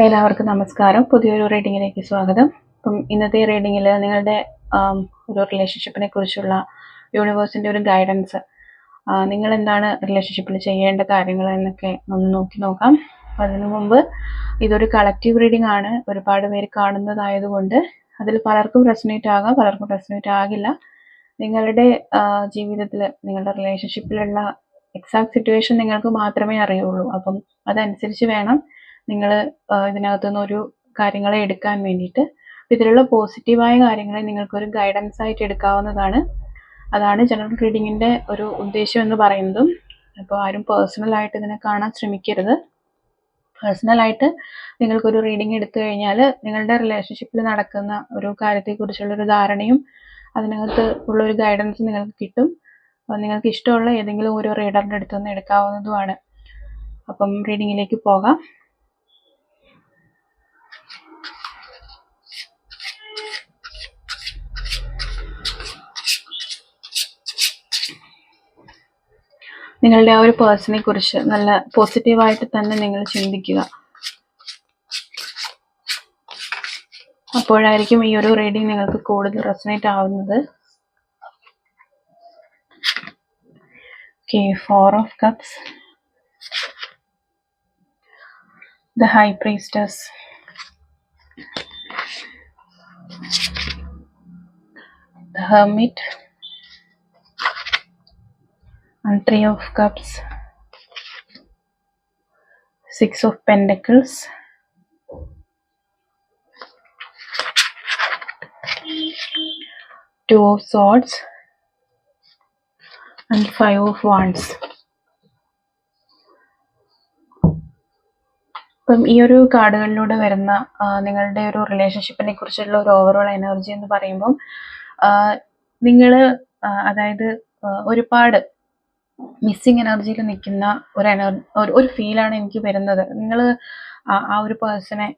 എല്ലാവർക്കും നമസ്കാരം. പുതിയൊരു റീഡിങ്ങിലേക്ക് സ്വാഗതം. അപ്പം ഇന്നത്തെ റീഡിങ്ങിൽ നിങ്ങളുടെ ഒരു റിലേഷൻഷിപ്പിനെ കുറിച്ചുള്ള യൂണിവേഴ്സിൻ്റെ ഒരു ഗൈഡൻസ്, നിങ്ങൾ എന്താണ് റിലേഷൻഷിപ്പിൽ ചെയ്യേണ്ട കാര്യങ്ങൾ എന്നൊക്കെ ഒന്ന് നോക്കി നോക്കാം. അതിനു മുമ്പ് ഇതൊരു കളക്റ്റീവ് റീഡിംഗ് ആണ്. ഒരുപാട് പേര് കാണുന്നതായതുകൊണ്ട് അതിൽ പലർക്കും റെസൊനേറ്റ് ആകാം, പലർക്കും റെസൊനേറ്റ് ആകില്ല. നിങ്ങളുടെ ജീവിതത്തിൽ നിങ്ങളുടെ റിലേഷൻഷിപ്പിലുള്ള എക്സാക്ട് സിറ്റുവേഷൻ നിങ്ങൾക്ക് മാത്രമേ അറിയുള്ളൂ. അപ്പം അതനുസരിച്ച് വേണം നിങ്ങൾ ഇതിനകത്തുനിന്ന് ഒരു കാര്യങ്ങളെ എടുക്കാൻ വേണ്ടിയിട്ട്. ഇതിലുള്ള പോസിറ്റീവായ കാര്യങ്ങളെ നിങ്ങൾക്കൊരു ഗൈഡൻസ് ആയിട്ട് എടുക്കാവുന്നതാണ്. അതാണ് ജനറൽ റീഡിങ്ങിൻ്റെ ഒരു ഉദ്ദേശം എന്ന് പറയുന്നതും. അപ്പോൾ ആരും പേഴ്സണലായിട്ട് ഇതിനെ കാണാൻ ശ്രമിക്കരുത്. പേഴ്സണലായിട്ട് നിങ്ങൾക്കൊരു റീഡിംഗ് എടുത്തു കഴിഞ്ഞാൽ നിങ്ങളുടെ റിലേഷൻഷിപ്പിൽ നടക്കുന്ന ഒരു കാര്യത്തെക്കുറിച്ചുള്ളൊരു ധാരണയും അതിനകത്ത് ഉള്ളൊരു ഗൈഡൻസ് നിങ്ങൾക്ക് കിട്ടും. നിങ്ങൾക്ക് ഇഷ്ടമുള്ള ഏതെങ്കിലും ഒരു റീഡറിൻ്റെ അടുത്തുനിന്ന് എടുക്കാവുന്നതുമാണ്. അപ്പം റീഡിങ്ങിലേക്ക് പോകാം. നിങ്ങളുടെ ആ ഒരു പേഴ്സണെ കുറിച്ച് നല്ല പോസിറ്റീവായിട്ട് തന്നെ നിങ്ങൾ ചിന്തിക്കുക. അപ്പോഴായിരിക്കും ഈ ഒരു റീഡിംഗ് നിങ്ങൾക്ക് കൂടുതൽ റെസൊനേറ്റ് ആവുന്നത്. Okay, 4 of Cups, the High Priestess, the Hermit, and 3 of Cups, 6 of Pentacles, 2 of Swords, and 5 of Wands. അപ്പം ഈ ഒരു കാർഡുകളിലൂടെ വരുന്ന നിങ്ങളുടെ ഒരു റിലേഷൻഷിപ്പിനെ കുറിച്ചുള്ള ഒരു ഓവറോൾ എനർജി എന്ന് പറയുമ്പം നിങ്ങൾ അതായത് ഒരുപാട് മിസ്സിങ് എനർജിയിൽ നിൽക്കുന്ന ഒരു ഫീലാണ് എനിക്ക് വരുന്നത്. നിങ്ങൾ ആ ഒരു പേഴ്സണെ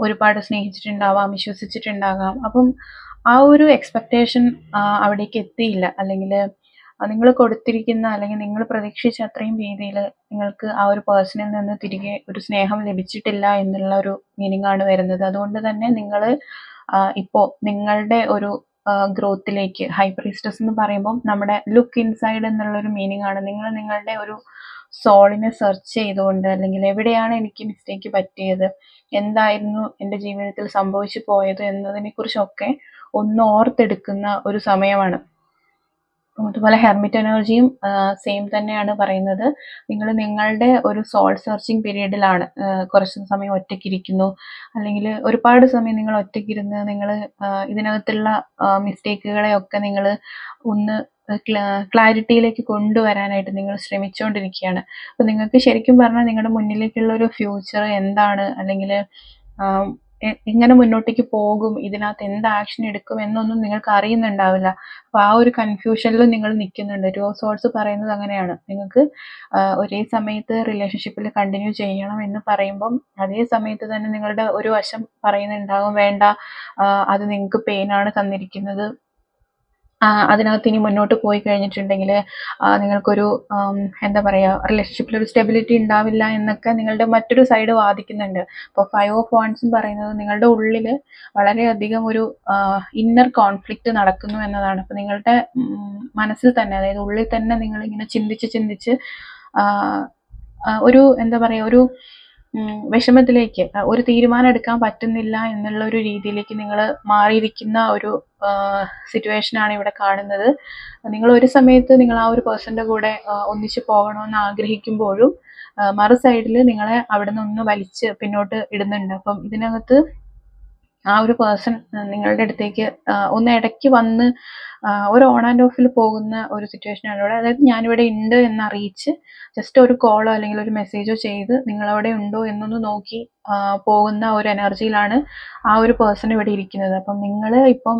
ഒരുപാട് സ്നേഹിച്ചിട്ടുണ്ടാവാം, വിശ്വസിച്ചിട്ടുണ്ടാകാം. അപ്പം ആ ഒരു എക്സ്പെക്റ്റേഷൻ അവിടേക്ക് എത്തിയില്ല, അല്ലെങ്കിൽ നിങ്ങൾ കൊടുത്തിരിക്കുന്ന അല്ലെങ്കിൽ നിങ്ങൾ പ്രതീക്ഷിച്ച അത്രയും രീതിയിൽ നിങ്ങൾക്ക് ആ ഒരു പേഴ്സണിൽ നിന്ന് തിരികെ ഒരു സ്നേഹം ലഭിച്ചിട്ടില്ല എന്നുള്ള ഒരു മീനിങ് ആണ് വരുന്നത്. അതുകൊണ്ട് തന്നെ നിങ്ങൾ ഇപ്പോൾ നിങ്ങളുടെ ഒരു ഗ്രോത്തിലേക്ക്, ഹൈ പ്രീസ്റ്റസ് എന്ന് പറയുമ്പോൾ നമ്മുടെ ലുക്ക് ഇൻസൈഡ് എന്നുള്ളൊരു മീനിങ് ആണ്. നിങ്ങൾ നിങ്ങളുടെ ഒരു സോളിനെ സെർച്ച് ചെയ്തുകൊണ്ട്, അല്ലെങ്കിൽ എവിടെയാണ് എനിക്ക് മിസ്റ്റേക്ക് പറ്റിയത്, എന്തായിരുന്നു എൻ്റെ ജീവിതത്തിൽ സംഭവിച്ചു പോയത് എന്നതിനെ കുറിച്ചൊക്കെ ഒന്ന് ഓർത്തെടുക്കുന്ന ഒരു സമയമാണ്. അതുപോലെ ഹെർമിറ്റ് എനർജിയും സെയിം തന്നെയാണ് പറയുന്നത്. നിങ്ങൾ നിങ്ങളുടെ ഒരു സോൾ സെർച്ചിങ് പീരീഡിലാണ്. കുറച്ച് സമയം ഒറ്റയ്ക്കിരിക്കുന്നു, അല്ലെങ്കിൽ ഒരുപാട് സമയം നിങ്ങൾ ഒറ്റയ്ക്കിരുന്ന് നിങ്ങൾ ഇതിനകത്തുള്ള മിസ്റ്റേക്കുകളെയൊക്കെ നിങ്ങൾ ഒന്ന് ക്ലാരിറ്റിയിലേക്ക് കൊണ്ടുവരാനായിട്ട് നിങ്ങൾ ശ്രമിച്ചുകൊണ്ടിരിക്കുകയാണ്. അപ്പോൾ നിങ്ങൾക്ക് ശരിക്കും പറഞ്ഞാൽ നിങ്ങളുടെ മുന്നിലേക്കുള്ള ഒരു ഫ്യൂച്ചർ എന്താണ്, അല്ലെങ്കിൽ എങ്ങനെ മുന്നോട്ടേക്ക് പോകും, ഇതിനകത്ത് എന്ത് ആക്ഷൻ എടുക്കും എന്നൊന്നും നിങ്ങൾക്ക് അറിയുന്നുണ്ടാവില്ല. അപ്പോൾ ആ ഒരു കൺഫ്യൂഷനിൽ നിങ്ങൾ നിൽക്കുന്നുണ്ട്. 2 ഓഫ് സോർഡ്സ് പറയുന്നത് അങ്ങനെയാണ്. നിങ്ങൾക്ക് ഒരേ സമയത്ത് റിലേഷൻഷിപ്പിൽ കണ്ടിന്യൂ ചെയ്യണം എന്ന് പറയുമ്പം അതേ സമയത്ത് തന്നെ നിങ്ങളുടെ ഒരു വശം പറയുന്നുണ്ടാകും, വേണ്ട, അത് നിങ്ങൾക്ക് പെയിനാണ് തന്നിരിക്കുന്നത്, അതിനകത്ത് ഇനി മുന്നോട്ട് പോയി കഴിഞ്ഞിട്ടുണ്ടെങ്കിൽ നിങ്ങൾക്കൊരു എന്താ പറയുക, റിലേഷൻഷിപ്പിൽ ഒരു സ്റ്റെബിലിറ്റി ഉണ്ടാവില്ല എന്നൊക്കെ നിങ്ങളുടെ മറ്റൊരു സൈഡ് വാദിക്കുന്നുണ്ട്. അപ്പോൾ 5 ഓഫ് വാൻഡ്സ് പറയുന്നത് നിങ്ങളുടെ ഉള്ളിൽ വളരെയധികം ഒരു ഇന്നർ കോൺഫ്ലിക്റ്റ് നടക്കുന്നു എന്നതാണ്. അപ്പോൾ നിങ്ങളുടെ മനസ്സിൽ തന്നെ, അതായത് ഉള്ളിൽ തന്നെ നിങ്ങളിങ്ങനെ ചിന്തിച്ച് ഒരു എന്താ പറയുക, ഒരു വിഷമത്തിലേക്ക്, ഒരു തീരുമാനം എടുക്കാൻ പറ്റുന്നില്ല എന്നുള്ള ഒരു രീതിയിലേക്ക് നിങ്ങൾ മാറിയിരിക്കുന്ന ഒരു സിറ്റുവേഷനാണ് ഇവിടെ കാണുന്നത്. നിങ്ങൾ ഒരു സമയത്ത് നിങ്ങൾ ആ ഒരു പേഴ്സൻ്റെ കൂടെ ഒന്നിച്ച് പോകണമെന്ന് ആഗ്രഹിക്കുമ്പോഴും മറു സൈഡിൽ നിങ്ങളെ അവിടെ നിന്ന് ഒന്ന് വലിച്ച് പിന്നോട്ട് ഇടുന്നുണ്ട്. അപ്പം ഇതിനകത്ത് ആ ഒരു പേഴ്സൺ നിങ്ങളുടെ അടുത്തേക്ക് ഒന്ന് ഇടയ്ക്ക് വന്ന് ഒരു ഓൺ ആൻഡ് ഓഫിൽ പോകുന്ന ഒരു സിറ്റുവേഷനാണ് ഇവിടെ. അതായത് ഞാനിവിടെ ഉണ്ട് എന്നറിയിച്ച് ജസ്റ്റ് ഒരു കോളോ അല്ലെങ്കിൽ ഒരു മെസ്സേജോ ചെയ്ത് നിങ്ങളവിടെ ഉണ്ടോ എന്നൊന്ന് നോക്കി പോകുന്ന ഒരു എനർജിയിലാണ് ആ ഒരു പേഴ്സൺ ഇവിടെ ഇരിക്കുന്നത്. അപ്പം നിങ്ങൾ ഇപ്പം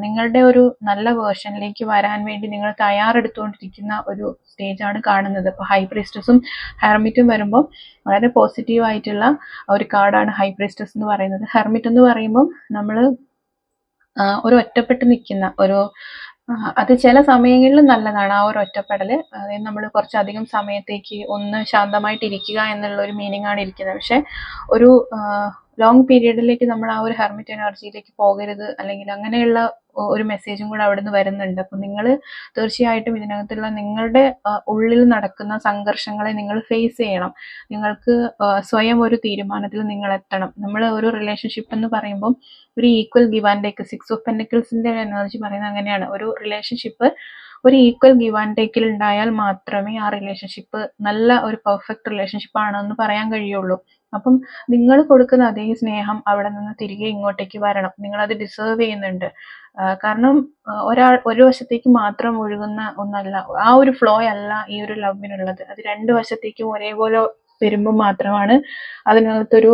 നിങ്ങളുടെ ഒരു നല്ല വേർഷനിലേക്ക് വരാൻ വേണ്ടി നിങ്ങൾ തയ്യാറെടുത്തുകൊണ്ടിരിക്കുന്ന ഒരു സ്റ്റേജാണ് കാണുന്നത്. അപ്പോൾ ഹൈ പ്രീസ്റ്റസും ഹെർമിറ്റും വരുമ്പോൾ വളരെ പോസിറ്റീവായിട്ടുള്ള ഒരു കാർഡാണ് ഹൈ പ്രീസ്റ്റസ് എന്ന് പറയുന്നത്. ഹെർമിറ്റ് എന്ന് പറയുമ്പം നമ്മൾ ഒരു ഒറ്റപ്പെട്ട് നിൽക്കുന്ന ഒരു അത് ചില സമയങ്ങളിൽ നല്ലതാണ് ആ ഒരു ഒറ്റപ്പെടല്. അതായത് നമ്മൾ കുറച്ചധികം സമയത്തേക്ക് ഒന്ന് ശാന്തമായിട്ടിരിക്കുക എന്നുള്ള ഒരു മീനിങ്ങാണ് ഇരിക്കുന്നത്. പക്ഷെ ഒരു ലോങ് പീരീഡിലേക്ക് നമ്മൾ ആ ഒരു ഹെർമിറ്റ് എനർജിയിലേക്ക് പോകരുത്, അല്ലെങ്കിൽ അങ്ങനെയുള്ള ഒരു മെസ്സേജും കൂടെ അവിടുന്ന് വരുന്നുണ്ട്. അപ്പം നിങ്ങൾ തീർച്ചയായിട്ടും ഇതിനകത്തുള്ള നിങ്ങളുടെ ഉള്ളിൽ നടക്കുന്ന സംഘർഷങ്ങളെ നിങ്ങൾ ഫേസ് ചെയ്യണം. നിങ്ങൾക്ക് സ്വയം ഒരു തീരുമാനത്തിൽ നിങ്ങൾ എത്തണം. നമ്മൾ ഒരു റിലേഷൻഷിപ്പ് എന്ന് പറയുമ്പോൾ ഒരു equal give and take, 6 of പെന്റിക്കിൾസിന്റെ എനർജി പറയുന്നത് അങ്ങനെയാണ്. ഒരു റിലേഷൻഷിപ്പ് ഒരു ഈക്വൽ ഗിവ് ആൻഡ് ടേക്കിൽ ഉണ്ടായാൽ മാത്രമേ ആ റിലേഷൻഷിപ്പ് നല്ല ഒരു പെർഫെക്റ്റ് റിലേഷൻഷിപ്പ് ആണെന്ന് പറയാൻ കഴിയുള്ളൂ. അപ്പം നിങ്ങൾ കൊടുക്കുന്ന അതേ സ്നേഹം അവിടെ നിന്ന് തിരികെ ഇങ്ങോട്ടേക്ക് വരണം. നിങ്ങളത് ഡിസേർവ് ചെയ്യുന്നുണ്ട്. കാരണം ഒരു വശത്തേക്ക് മാത്രം ഒഴുകുന്ന ഒന്നല്ല, ആ ഒരു ഫ്ലോ അല്ല ഈ ഒരു ലവിനുള്ളത്. അത് രണ്ട് വശത്തേക്കും ഒരേപോലെ വരുമ്പോൾ മാത്രമാണ് അതിനകത്തൊരു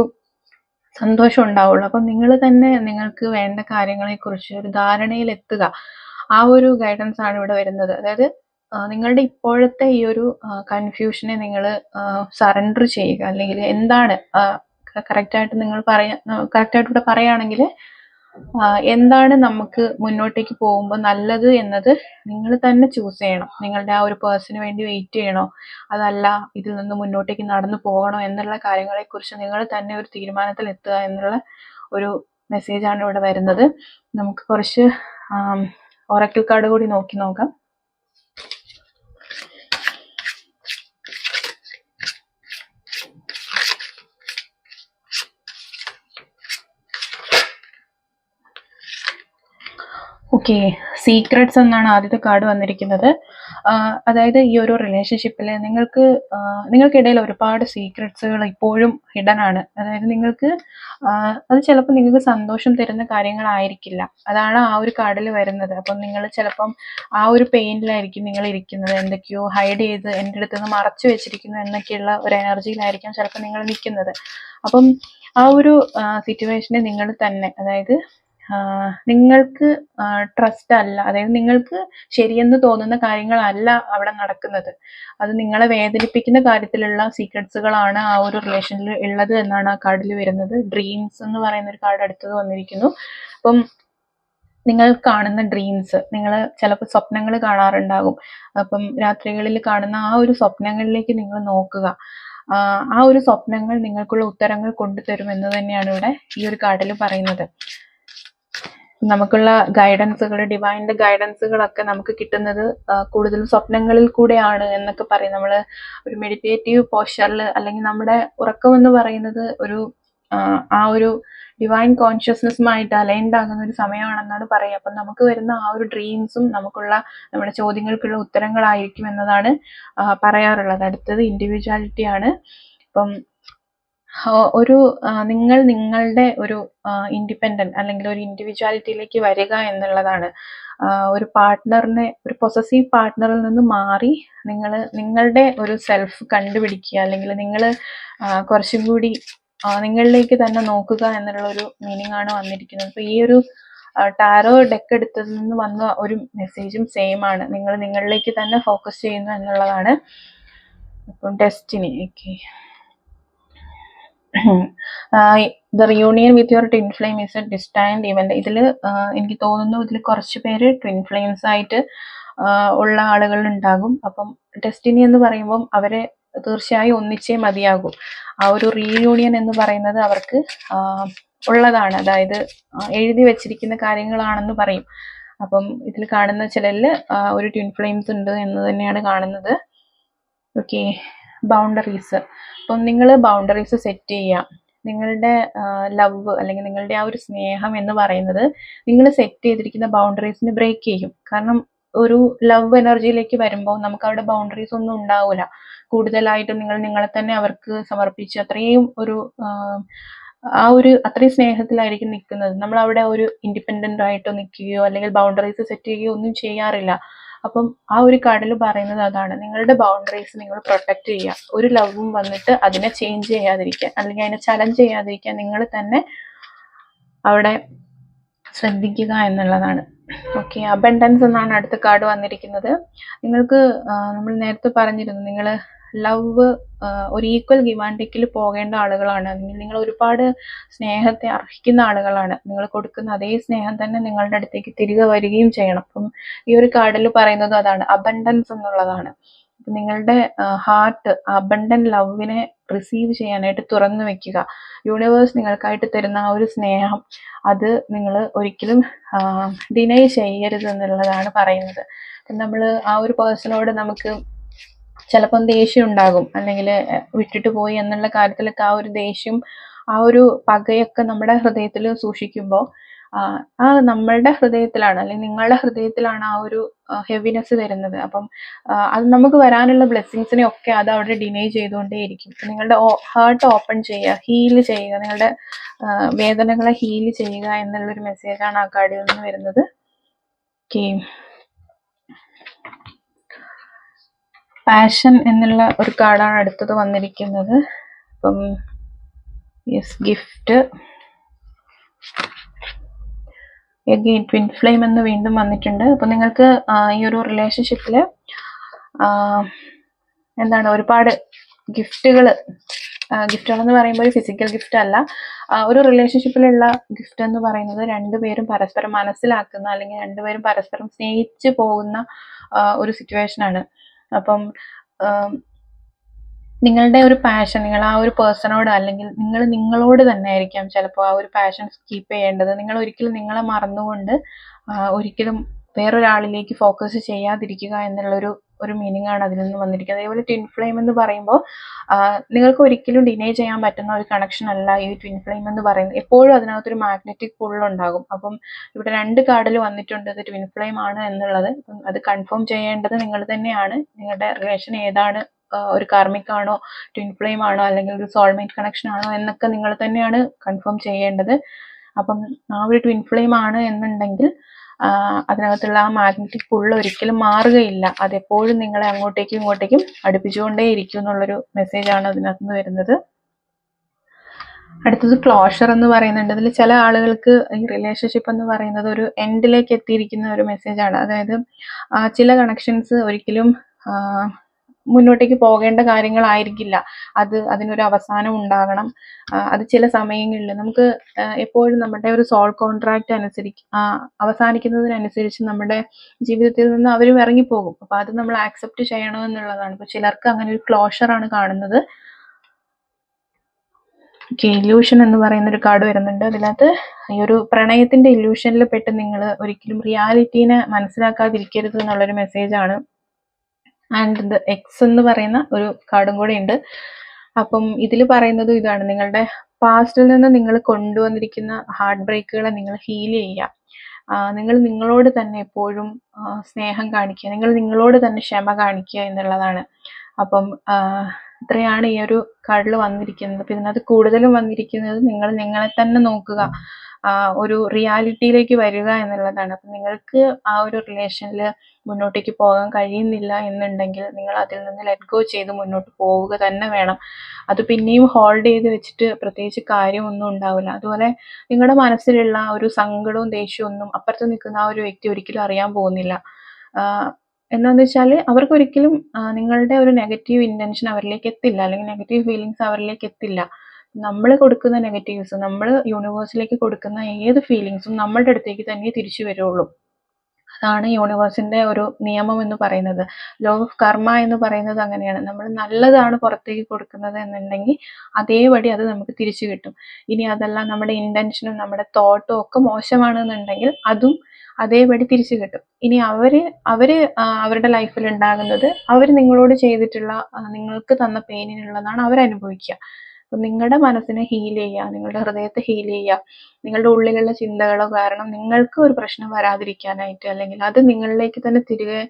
സന്തോഷം ഉണ്ടാവുള്ളൂ. അപ്പം നിങ്ങൾ തന്നെ നിങ്ങൾക്ക് വേണ്ട കാര്യങ്ങളെക്കുറിച്ച് ഒരു ധാരണയിലെത്തുക. ആ ഒരു ഗൈഡൻസ് ആണ് ഇവിടെ വരുന്നത്. അതായത് നിങ്ങളുടെ ഇപ്പോഴത്തെ ഈ ഒരു കൺഫ്യൂഷനെ നിങ്ങൾ സറണ്ടർ ചെയ്യുക. അല്ലെങ്കിൽ എന്താണ് കറക്റ്റായിട്ട് നിങ്ങൾ കറക്റ്റായിട്ട് ഇവിടെ പറയുകയാണെങ്കിൽ എന്താണ് നമുക്ക് മുന്നോട്ടേക്ക് പോകുമ്പോൾ നല്ലത് എന്നത് നിങ്ങൾ തന്നെ ചൂസ് ചെയ്യണം. നിങ്ങളുടെ ആ ഒരു പേഴ്സണിന് വേണ്ടി വെയിറ്റ് ചെയ്യണോ, അതല്ല ഇതിൽ നിന്ന് മുന്നോട്ടേക്ക് നടന്നു പോകണോ എന്നുള്ള കാര്യങ്ങളെക്കുറിച്ച് നിങ്ങൾ തന്നെ ഒരു തീരുമാനത്തിൽ എത്തുക എന്നുള്ള ഒരു മെസ്സേജാണ് ഇവിടെ വരുന്നത്. നമുക്ക് കുറച്ച് ഒറക്കിൾ കാർഡ് കൂടി നോക്കാം. ഓക്കെ, സീക്രട്സ് എന്നാണ് ആദ്യത്തെ കാർഡ് വന്നിരിക്കുന്നത്. അതായത് ഈ ഒരു റിലേഷൻഷിപ്പിൽ നിങ്ങൾക്കിടയിൽ ഒരുപാട് സീക്രട്സുകൾ ഇപ്പോഴും ഹിഡൻ ആണ്. അതായത് നിങ്ങൾക്ക് അത് ചിലപ്പോൾ നിങ്ങൾക്ക് സന്തോഷം തരുന്ന കാര്യങ്ങളായിരിക്കില്ല. അതാണ് ആ ഒരു കാർഡിൽ വരുന്നത്. അപ്പം നിങ്ങൾ ചിലപ്പം ആ ഒരു പെയിനിലായിരിക്കും നിങ്ങൾ ഇരിക്കുന്നത്. എന്തൊക്കെയോ ഹൈഡ് ചെയ്ത് എൻ്റെ അടുത്ത് നിന്ന് മറച്ചു വെച്ചിരിക്കുന്നു എന്നൊക്കെയുള്ള ഒരു എനർജിയിലായിരിക്കാം ചിലപ്പോൾ നിങ്ങൾ നിൽക്കുന്നത്. അപ്പം ആ ഒരു സിറ്റുവേഷനെ നിങ്ങൾ തന്നെ, അതായത് നിങ്ങൾക്ക് ട്രസ്റ്റ് അല്ല, അതായത് നിങ്ങൾക്ക് ശരിയെന്ന് തോന്നുന്ന കാര്യങ്ങളല്ല അവിടെ നടക്കുന്നത്. അത് നിങ്ങളെ വേദനിപ്പിക്കുന്ന കാര്യത്തിലുള്ള സീക്രട്സുകളാണ് ആ ഒരു റിലേഷനിൽ ഉള്ളത് എന്നാണ് ആ കാർഡിൽ വരുന്നത്. ഡ്രീംസ് എന്ന് പറയുന്ന ഒരു കാർഡ് അടുത്തത് വന്നിരിക്കുന്നു. അപ്പം നിങ്ങൾ കാണുന്ന ഡ്രീംസ്, നിങ്ങൾ ചിലപ്പോൾ സ്വപ്നങ്ങൾ കാണാറുണ്ടാകും. അപ്പം രാത്രികളിൽ കാണുന്ന ആ ഒരു സ്വപ്നങ്ങളിലേക്ക് നിങ്ങൾ നോക്കുക. ആ ഒരു സ്വപ്നങ്ങൾ നിങ്ങൾക്കുള്ള ഉത്തരങ്ങൾ കൊണ്ടുതരുമെന്ന് തന്നെയാണ് ഇവിടെ ഈ ഒരു കാർഡിൽ പറയുന്നത്. നമുക്കുള്ള ഗൈഡൻസുകൾ, ഡിവൈൻ്റെ ഗൈഡൻസുകളൊക്കെ നമുക്ക് കിട്ടുന്നത് കൂടുതലും സ്വപ്നങ്ങളിൽ കൂടെയാണ് എന്നൊക്കെ പറയും. നമ്മൾ ഒരു മെഡിറ്റേറ്റീവ് പോസ്ചറിൽ, അല്ലെങ്കിൽ നമ്മുടെ ഉറക്കം എന്ന് പറയുന്നത് ഒരു ആ ഒരു ഡിവൈൻ കോൺഷ്യസ്നെസ്സുമായിട്ട് അലൈൻഡ് ആകുന്ന ഒരു സമയമാണെന്നാണ് പറയുക. അപ്പം നമുക്ക് വരുന്ന ആ ഒരു ഡ്രീംസും നമ്മുടെ ചോദ്യങ്ങൾക്കുള്ള ഉത്തരങ്ങളായിരിക്കും എന്നതാണ് പറയാറുള്ളത്. അടുത്തത് ഇൻഡിവിജ്വാലിറ്റി ആണ്. അപ്പം ഒരു നിങ്ങൾ നിങ്ങളുടെ ഒരു ഇൻഡിപെൻഡന്റ് അല്ലെങ്കിൽ ഒരു ഇൻഡിവിജ്വാലിറ്റിയിലേക്ക് വരിക എന്നുള്ളതാണ്. ഒരു പാർട്ട്ണറിനെ, ഒരു പൊസസീവ് പാർട്ട്ണറിൽ നിന്ന് മാറി നിങ്ങളുടെ ഒരു സെൽഫ് കണ്ടുപിടിക്കുക, അല്ലെങ്കിൽ നിങ്ങൾ കുറച്ചും കൂടി നിങ്ങളിലേക്ക് തന്നെ നോക്കുക എന്നുള്ള ഒരു മീനിങ് ആണ് വന്നിരിക്കുന്നത്. അപ്പോൾ ഈ ഒരു ടാരോ ഡെക്ക് എടുത്തതിൽ നിന്ന് വന്ന ഒരു മെസ്സേജും സെയിം ആണ്. നിങ്ങൾ നിങ്ങളിലേക്ക് തന്നെ ഫോക്കസ് ചെയ്യുന്നു എന്നുള്ളതാണ്. അപ്പം destiny, okay, the reunion with your twin flame is a destined event. ഇതിൽ എനിക്ക് തോന്നുന്നു ഇതിൽ കുറച്ച് പേര് ട്വിൻ ഫ്ലെയിംസ് ആയിട്ട് ഉള്ള ആളുകൾ ഉണ്ടാകും. അപ്പം ഡെസ്റ്റിനി എന്ന് പറയുമ്പം അവരെ തീർച്ചയായും ഒന്നിച്ചേ മതിയാകൂ. ആ ഒരു റീയൂണിയൻ എന്ന് പറയുന്നത് അവർക്ക് ഉള്ളതാണ്, അതായത് എഴുതി വെച്ചിരിക്കുന്ന കാര്യങ്ങളാണെന്ന് പറയും. അപ്പം ഇതിൽ കാണുന്ന ചിലരിൽ ഒരു ട്വിൻ ഫ്ലെയിംസ് ഉണ്ട് എന്ന് തന്നെയാണ് കാണുന്നത്. Okay, boundaries. അപ്പം നിങ്ങൾ ബൗണ്ടറീസ് സെറ്റ് ചെയ്യുക. നിങ്ങളുടെ ലവ് അല്ലെങ്കിൽ നിങ്ങളുടെ ആ ഒരു സ്നേഹം എന്ന് പറയുന്നത് നിങ്ങൾ സെറ്റ് ചെയ്തിരിക്കുന്ന ബൗണ്ടറീസിന് ബ്രേക്ക് ചെയ്യും. കാരണം ഒരു ലവ് എനർജിയിലേക്ക് വരുമ്പോൾ നമുക്ക് അവിടെ ബൗണ്ടറീസ് ഒന്നും ഉണ്ടാവില്ല. കൂടുതലായിട്ടും നിങ്ങൾ നിങ്ങളെ തന്നെ അവർക്ക് സമർപ്പിച്ച് അത്രയും അത്രയും സ്നേഹത്തിലായിരിക്കും നിൽക്കുന്നത്. നമ്മൾ അവിടെ ഒരു ഇൻഡിപെൻഡൻ്റ് ആയിട്ടോ നിൽക്കുകയോ അല്ലെങ്കിൽ ബൗണ്ടറീസ് സെറ്റ് ചെയ്യുകയോ ഒന്നും ചെയ്യാറില്ല. അപ്പം ആ ഒരു കാർഡിൽ പറയുന്നത് അതാണ്, നിങ്ങളുടെ ബൗണ്ടറീസ് നിങ്ങൾ പ്രൊട്ടക്റ്റ് ചെയ്യുക. ഒരു ലവും വന്നിട്ട് അതിനെ ചേഞ്ച് ചെയ്യാതിരിക്കാൻ അല്ലെങ്കിൽ അതിനെ ചലഞ്ച് ചെയ്യാതിരിക്കാൻ നിങ്ങൾ തന്നെ അവിടെ ശ്രദ്ധിക്കുക എന്നുള്ളതാണ്. ഓക്കെ, അബൻഡൻസ് എന്നാണ് അടുത്ത കാർഡ് വന്നിരിക്കുന്നത്. നിങ്ങൾക്ക് നമ്മൾ നേരത്തെ പറഞ്ഞിരുന്നു, നിങ്ങൾ ലവ് ഒരു ഈക്വൽ ഗിവ് ആൻഡ് ടേക്കിൽ പോകേണ്ട ആളുകളാണ്. നിങ്ങൾ ഒരുപാട് സ്നേഹത്തെ അർഹിക്കുന്ന ആളുകളാണ്. നിങ്ങൾ കൊടുക്കുന്ന അതേ സ്നേഹം തന്നെ നിങ്ങളുടെ അടുത്തേക്ക് തിരികെ വരികയും ചെയ്യണം. അപ്പം ഈ ഒരു കാർഡിൽ പറയുന്നത് അതാണ്, അബണ്ടൻസ് എന്നുള്ളതാണ്. അപ്പം നിങ്ങളുടെ ഹാർട്ട് അബണ്ടന്റ് ലവിനെ റിസീവ് ചെയ്യാനായിട്ട് തുറന്നു വെക്കുക. യൂണിവേഴ്സ് നിങ്ങൾക്കായിട്ട് തരുന്ന ആ ഒരു സ്നേഹം അത് നിങ്ങൾ ഒരിക്കലും ഡിനൈ ചെയ്യരുത് എന്നുള്ളതാണ് പറയുന്നത്. നമ്മൾ ആ ഒരു പേഴ്സണോട് നമുക്ക് ചിലപ്പം ദേഷ്യം ഉണ്ടാകും, അല്ലെങ്കിൽ വിട്ടിട്ട് പോയി എന്നുള്ള കാര്യത്തിലൊക്കെ ആ ഒരു ദേഷ്യം, ആ ഒരു പകയൊക്കെ നമ്മുടെ ഹൃദയത്തിൽ സൂക്ഷിക്കുമ്പോൾ ആ നമ്മളുടെ ഹൃദയത്തിലാണ്, അല്ലെങ്കിൽ നിങ്ങളുടെ ഹൃദയത്തിലാണ് ആ ഒരു ഹെവിനെസ് വരുന്നത്. അപ്പം അത് നമുക്ക് വരാനുള്ള ബ്ലെസ്സിങ്സിനെ ഒക്കെ അത് അവിടെ ഡിനൈ ചെയ്തുകൊണ്ടേയിരിക്കും. നിങ്ങളുടെ ഹാർട്ട് ഓപ്പൺ ചെയ്യുക, ഹീൽ ചെയ്യുക, നിങ്ങളുടെ വേദനകളെ ഹീൽ ചെയ്യുക എന്നുള്ളൊരു മെസ്സേജാണ് ആ കാർഡിൽ നിന്ന് വരുന്നത്. ഓക്കെ, പാഷൻ എന്നുള്ള ഒരു കാർഡാണ് അടുത്തത് വന്നിരിക്കുന്നത്. അപ്പം yes, gift, again twin flame എന്ന് വീണ്ടും വന്നിട്ടുണ്ട്. അപ്പം നിങ്ങൾക്ക് ഈ ഒരു റിലേഷൻഷിപ്പിൽ എന്താണ്, ഒരുപാട് ഗിഫ്റ്റുകൾ എന്ന് പറയുമ്പോൾ ഒരു ഫിസിക്കൽ ഗിഫ്റ്റ് അല്ല. ഒരു റിലേഷൻഷിപ്പിലുള്ള ഗിഫ്റ്റ് എന്ന് പറയുന്നത് രണ്ടുപേരും പരസ്പരം മനസ്സിലാക്കുന്ന, അല്ലെങ്കിൽ രണ്ടുപേരും പരസ്പരം സ്നേഹിച്ച് പോകുന്ന ഒരു സിറ്റുവേഷനാണ്. അപ്പം നിങ്ങളുടെ ഒരു പാഷൻ, നിങ്ങൾ ആ ഒരു പേഴ്സണോട്, അല്ലെങ്കിൽ നിങ്ങൾ നിങ്ങളോട് തന്നെ ആയിരിക്കാം ചിലപ്പോൾ ആ ഒരു പാഷൻ കീപ്പ് ചെയ്യേണ്ടത്. നിങ്ങൾ ഒരിക്കലും നിങ്ങളെ മറന്നുകൊണ്ട് ഒരിക്കലും വേറൊരാളിലേക്ക് ഫോക്കസ് ചെയ്യാതിരിക്കുക എന്നുള്ളൊരു മീനിങ് ആണ് അതിൽ നിന്ന് വന്നിരിക്കുന്നത്. അതേപോലെ ട്വിൻ ഫ്ലെയിം എന്ന് പറയുമ്പോൾ നിങ്ങൾക്ക് ഒരിക്കലും ഡിനൈ ചെയ്യാൻ പറ്റുന്ന ഒരു കണക്ഷൻ അല്ല ഈ ട്വിൻ ഫ്ലെയിം എന്ന് പറയുന്നത്. എപ്പോഴും അതിനകത്തൊരു മാഗ്നറ്റിക് പുൾ ഉണ്ടാകും. അപ്പം ഇവിടെ 2 കാർഡിൽ വന്നിട്ടുണ്ട് ഇത് ട്വിൻ ഫ്ലെയിം ആണ് എന്നുള്ളത്. അപ്പം അത് കൺഫേം ചെയ്യേണ്ടത് നിങ്ങൾ തന്നെയാണ്. നിങ്ങളുടെ റിലേഷൻ ഏതാണ്, ഒരു കാർമിക് ആണോ, ട്വിൻ ഫ്ലെയിം ആണോ, അല്ലെങ്കിൽ ഒരു സോൾമേറ്റ് കണക്ഷൻ ആണോ എന്നൊക്കെ നിങ്ങൾ തന്നെയാണ് കൺഫേം ചെയ്യേണ്ടത്. അപ്പം ആ ഒരു ട്വിൻ ഫ്ലെയിം ആണ് എന്നുണ്ടെങ്കിൽ അതിനകത്തുള്ള ആ മാഗ്നറ്റിക് പുള്ള് ഒരിക്കലും മാറുകയില്ല. അതെപ്പോഴും നിങ്ങളെ അങ്ങോട്ടേക്കും ഇങ്ങോട്ടേക്കും അടുപ്പിച്ചുകൊണ്ടേ ഇരിക്കും എന്നുള്ളൊരു മെസ്സേജാണ് അതിനകത്ത് നിന്ന് വരുന്നത്. അടുത്തത് ക്ലോഷർ എന്ന് പറയുന്നുണ്ട്. ഇതിൽ ചില ആളുകൾക്ക് ഈ റിലേഷൻഷിപ്പ് എന്ന് പറയുന്നത് ഒരു എൻഡിലേക്ക് എത്തിയിരിക്കുന്ന ഒരു മെസ്സേജാണ്. അതായത് ചില കണക്ഷൻസ് ഒരിക്കലും മുന്നോട്ടേക്ക് പോകേണ്ട കാര്യങ്ങളായിരിക്കില്ല. അതിനൊരു അവസാനം ഉണ്ടാകണം. അത് ചില സമയങ്ങളിൽ നമുക്ക് എപ്പോഴും നമ്മുടെ ഒരു സോൾ കോൺട്രാക്റ്റ് അവസാനിക്കുന്നതിനനുസരിച്ച് നമ്മുടെ ജീവിതത്തിൽ നിന്ന് അവരും ഇറങ്ങിപ്പോകും. അപ്പൊ അത് നമ്മൾ ആക്സെപ്റ്റ് ചെയ്യണമെന്നുള്ളതാണ്. ഇപ്പൊ ചിലർക്ക് അങ്ങനെ ഒരു ക്ലോഷർ ആണ് കാണുന്നത്. ഇല്യൂഷൻ എന്ന് പറയുന്ന ഒരു കാർഡ് വരുന്നുണ്ട്. അതിനകത്ത് ഈ ഒരു പ്രണയത്തിന്റെ ഇല്യൂഷനിൽ പെട്ട് നിങ്ങൾ ഒരിക്കലും റിയാലിറ്റീനെ മനസ്സിലാക്കാതിരിക്കരുത് എന്നുള്ളൊരു മെസ്സേജാണ്. ആൻഡ് ദ എക്സ് എന്ന് പറയുന്ന ഒരു കാർഡും കൂടെ ഉണ്ട്. അപ്പം ഇതിൽ പറയുന്നത് ഇതാണ്, നിങ്ങളുടെ പാസ്റ്റിൽ നിന്ന് നിങ്ങൾ കൊണ്ടുവന്നിരിക്കുന്ന ഹാർട്ട് ബ്രേക്കുകളെ നിങ്ങൾ ഹീൽ ചെയ്യുക. നിങ്ങൾ നിങ്ങളോട് തന്നെ എപ്പോഴും സ്നേഹം കാണിക്കുക, നിങ്ങൾ നിങ്ങളോട് തന്നെ ക്ഷമ കാണിക്കുക എന്നുള്ളതാണ്. അപ്പം ഇത്രയാണ് ഈ ഒരു കാർഡിൽ വന്നിരിക്കുന്നത്. അപ്പം ഇതിനകത്ത് കൂടുതലും വന്നിരിക്കുന്നത് നിങ്ങൾ നിങ്ങളെ തന്നെ നോക്കുക, ഒരു റിയാലിറ്റിയിലേക്ക് വരിക എന്നുള്ളതാണ്. അപ്പം നിങ്ങൾക്ക് ആ ഒരു റിലേഷനിൽ മുന്നോട്ടേക്ക് പോകാൻ കഴിയുന്നില്ല എന്നുണ്ടെങ്കിൽ നിങ്ങൾ അതിൽ നിന്ന് ലെറ്റ് ഗോ ചെയ്ത് മുന്നോട്ട് പോവുക തന്നെ വേണം. അത് പിന്നെയും ഹോൾഡ് ചെയ്ത് വെച്ചിട്ട് പ്രത്യേകിച്ച് കാര്യമൊന്നും ഉണ്ടാവില്ല. അതുപോലെ നിങ്ങളുടെ മനസ്സിലുള്ള ഒരു സങ്കടവും ദേഷ്യവും ഒന്നും അപ്പുറത്ത് നിൽക്കുന്ന ആ ഒരു വ്യക്തി ഒരിക്കലും അറിയാൻ പോകുന്നില്ല. എന്താണെന്ന് വെച്ചാൽ അവർക്കൊരിക്കലും നിങ്ങളുടെ ഒരു നെഗറ്റീവ് ഇൻറ്റൻഷൻ അവരിലേക്ക് എത്തില്ല, അല്ലെങ്കിൽ നെഗറ്റീവ് ഫീലിങ്സ് അവരിലേക്ക് എത്തില്ല. നമ്മൾ കൊടുക്കുന്ന നെഗറ്റീവ്സ്, നമ്മൾ യൂണിവേഴ്സിലേക്ക് കൊടുക്കുന്ന ഏത് ഫീലിങ്സും നമ്മളുടെ അടുത്തേക്ക് തന്നെ തിരിച്ചു വരുള്ളൂ. അതാണ് യൂണിവേഴ്സിന്റെ ഒരു നിയമം എന്ന് പറയുന്നത്. ലോ ഓഫ് കർമ്മ എന്ന് പറയുന്നത് അങ്ങനെയാണ്. നമ്മൾ നല്ലതാണ് പുറത്തേക്ക് കൊടുക്കുന്നത് എന്നുണ്ടെങ്കിൽ അതേപടി അത് നമുക്ക് തിരിച്ചു കിട്ടും. ഇനി അതല്ല നമ്മുടെ ഇന്റൻഷനും നമ്മുടെ തോട്ടും ഒക്കെ മോശമാണെന്നുണ്ടെങ്കിൽ അതും അതേപടി തിരിച്ചു കിട്ടും. ഇനി അവരുടെ ലൈഫിൽ ഉണ്ടാകുന്നത് അവർ നിങ്ങളോട് ചെയ്തിട്ടുള്ള നിങ്ങൾക്ക് തന്ന പെയിനിനുള്ളതാണ് അവരനുഭവിക്കുക. അപ്പം നിങ്ങളുടെ മനസ്സിനെ ഹീൽ ചെയ്യുക, നിങ്ങളുടെ ഹൃദയത്തെ ഹീൽ ചെയ്യുക. നിങ്ങളുടെ ഉള്ളിലുള്ള ചിന്തകളോ കാരണം നിങ്ങൾക്ക് ഒരു പ്രശ്നം വരാതിരിക്കാനായിട്ട്, അല്ലെങ്കിൽ അത് നിങ്ങളിലേക്ക് തന്നെ തിരികെ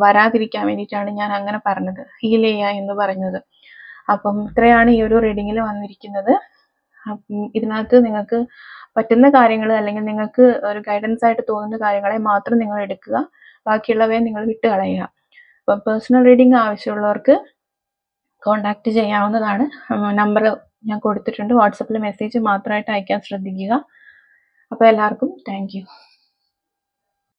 വരാതിരിക്കാൻ വേണ്ടിയിട്ടാണ് ഞാൻ അങ്ങനെ പറഞ്ഞത്, ഹീൽ ചെയ്യുക എന്ന് പറഞ്ഞത്. അപ്പം ഇത്രയാണ് ഈ ഒരു റീഡിങ്ങിൽ വന്നിരിക്കുന്നത്. അപ്പം ഇതിനകത്ത് നിങ്ങൾക്ക് പറ്റുന്ന കാര്യങ്ങൾ, അല്ലെങ്കിൽ നിങ്ങൾക്ക് ഒരു ഗൈഡൻസ് ആയിട്ട് തോന്നുന്ന കാര്യങ്ങളെ മാത്രം നിങ്ങൾ എടുക്കുക, ബാക്കിയുള്ളവയെ നിങ്ങൾ വിട്ട് കളയുക. അപ്പം പേഴ്സണൽ റീഡിംഗ് ആവശ്യമുള്ളവർക്ക് കോണ്ടാക്ട് ചെയ്യാവുന്നതാണ്. നമ്പർ ഞാൻ കൊടുത്തിട്ടുണ്ട്. വാട്സപ്പിൽ മെസ്സേജ് മാത്രമായിട്ട് അയക്കാൻ ശ്രദ്ധിക്കുക. അപ്പോൾ എല്ലാവർക്കും താങ്ക് യു.